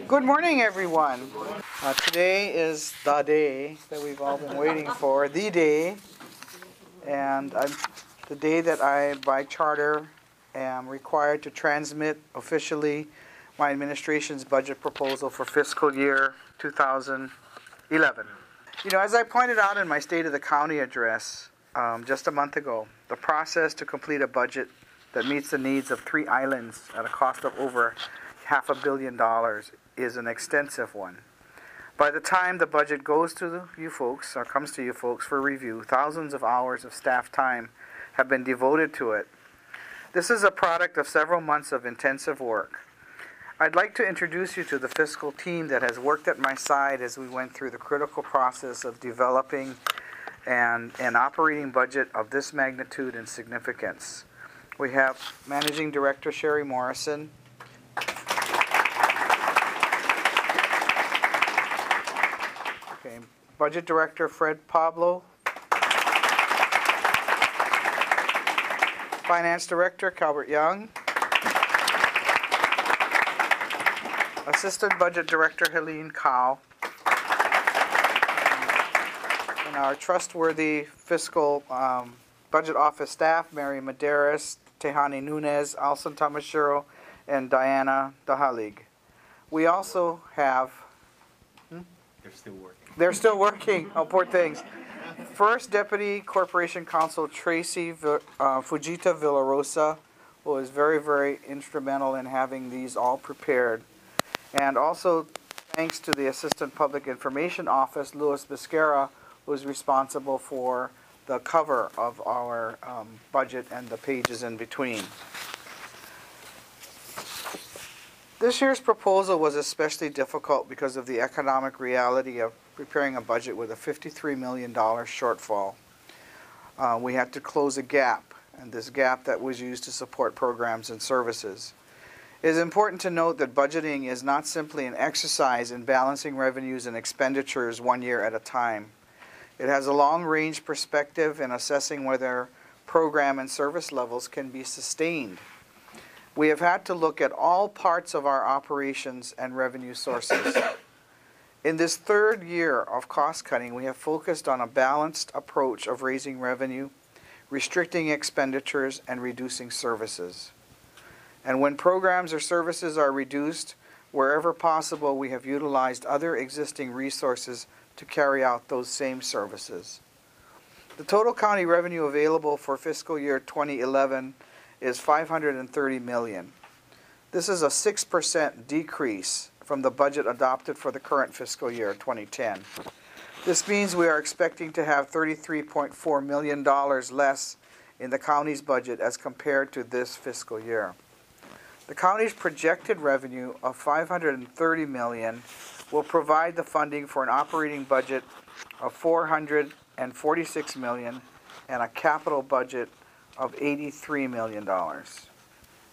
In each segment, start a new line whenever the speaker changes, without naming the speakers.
Good morning, everyone. Today is the day that we've all been waiting for, the day, and the day that I, by charter, am required to transmit officially my administration's budget proposal for fiscal year 2011. As I pointed out in my State of the County address just a month ago, the process to complete a budget that meets the needs of 3 islands at a cost of over $500 million is an extensive one. By the time the budget goes to you folks, or comes to you folks for review, thousands of hours of staff time have been devoted to it. This is a product of several months of intensive work. I'd like to introduce you to the fiscal team that has worked at my side as we went through the critical process of developing an operating budget of this magnitude and significance. We have Managing Director Sherry Morrison, Budget Director Fred Pablo, Finance Director Calbert Young, Assistant Budget Director Helene Cow, and our trustworthy fiscal budget office staff, Mary Medeiros, Tehani Nunez, Alson Tamashiro, and Diana Dahalig. We also have...
They're still working.
They're still working. Oh, poor things. First Deputy Corporation Counsel Tracy Fujita Villarosa, who was very, very instrumental in having these all prepared. And also thanks to the Assistant Public Information Office, Louis Biscara, who is responsible for the cover of our budget and the pages in between. This year's proposal was especially difficult because of the economic reality of preparing a budget with a $53 million shortfall. We had to close a gap, and this gap that was used to support programs and services. It is important to note that budgeting is not simply an exercise in balancing revenues and expenditures one year at a time. It has a long-range perspective in assessing whether program and service levels can be sustained. We have had to look at all parts of our operations and revenue sources. In this third year of cost cutting, we have focused on a balanced approach of raising revenue, restricting expenditures, and reducing services. And when programs or services are reduced, wherever possible, we have utilized other existing resources to carry out those same services. The total county revenue available for fiscal year 2011 is $530 million. This is a 6% decrease from the budget adopted for the current fiscal year 2010. This means we are expecting to have $33.4 million less in the county's budget as compared to this fiscal year. The county's projected revenue of $530 million will provide the funding for an operating budget of $446 million and a capital budget of $83 million.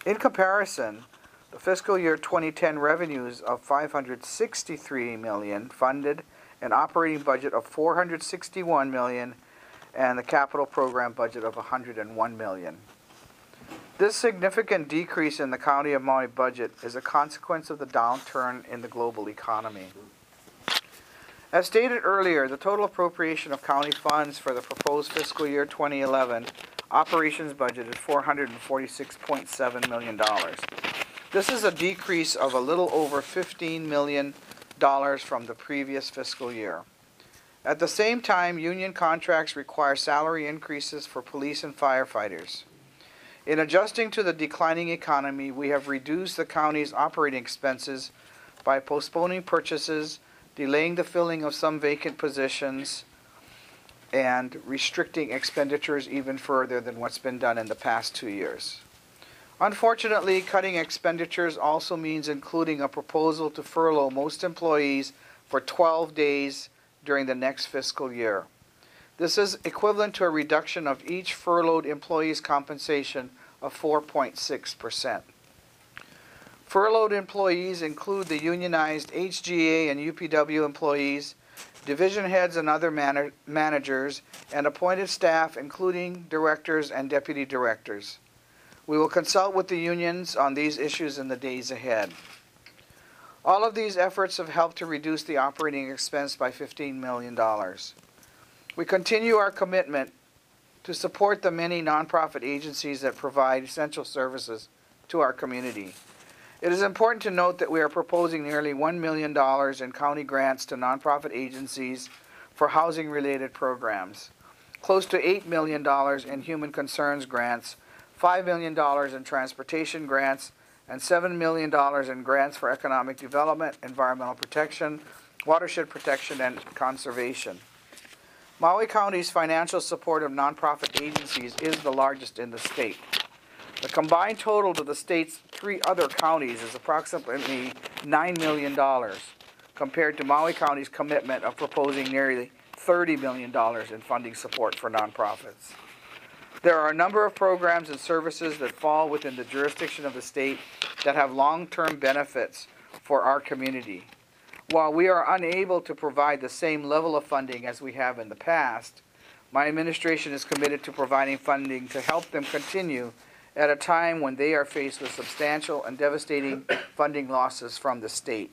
In comparison, the fiscal year 2010 revenues of $563 million funded an operating budget of $461 million and the capital program budget of $101 million. This significant decrease in the County of Maui budget is a consequence of the downturn in the global economy. As stated earlier, the total appropriation of county funds for the proposed fiscal year 2011 operations budget is $446.7 million. This is a decrease of a little over $15 million from the previous fiscal year. At the same time, union contracts require salary increases for police and firefighters. In adjusting to the declining economy, we have reduced the county's operating expenses by postponing purchases, delaying the filling of some vacant positions, and restricting expenditures even further than what's been done in the past 2 years. Unfortunately, cutting expenditures also means including a proposal to furlough most employees for 12 days during the next fiscal year. This is equivalent to a reduction of each furloughed employee's compensation of 4.6%. Furloughed employees include the unionized HGA and UPW employees, division heads and other managers, and appointed staff including directors and deputy directors. We will consult with the unions on these issues in the days ahead. All of these efforts have helped to reduce the operating expense by $15 million. We continue our commitment to support the many nonprofit agencies that provide essential services to our community. It is important to note that we are proposing nearly $1 million in county grants to nonprofit agencies for housing-related programs, close to $8 million in human concerns grants, $5 million in transportation grants, and $7 million in grants for economic development, environmental protection, watershed protection, and conservation. Maui County's financial support of nonprofit agencies is the largest in the state. The combined total to the state's 3 other counties is approximately $9 million, compared to Maui County's commitment of proposing nearly $30 million in funding support for nonprofits. There are a number of programs and services that fall within the jurisdiction of the state that have long-term benefits for our community. While we are unable to provide the same level of funding as we have in the past, my administration is committed to providing funding to help them continue at a time when they are faced with substantial and devastating funding losses from the state.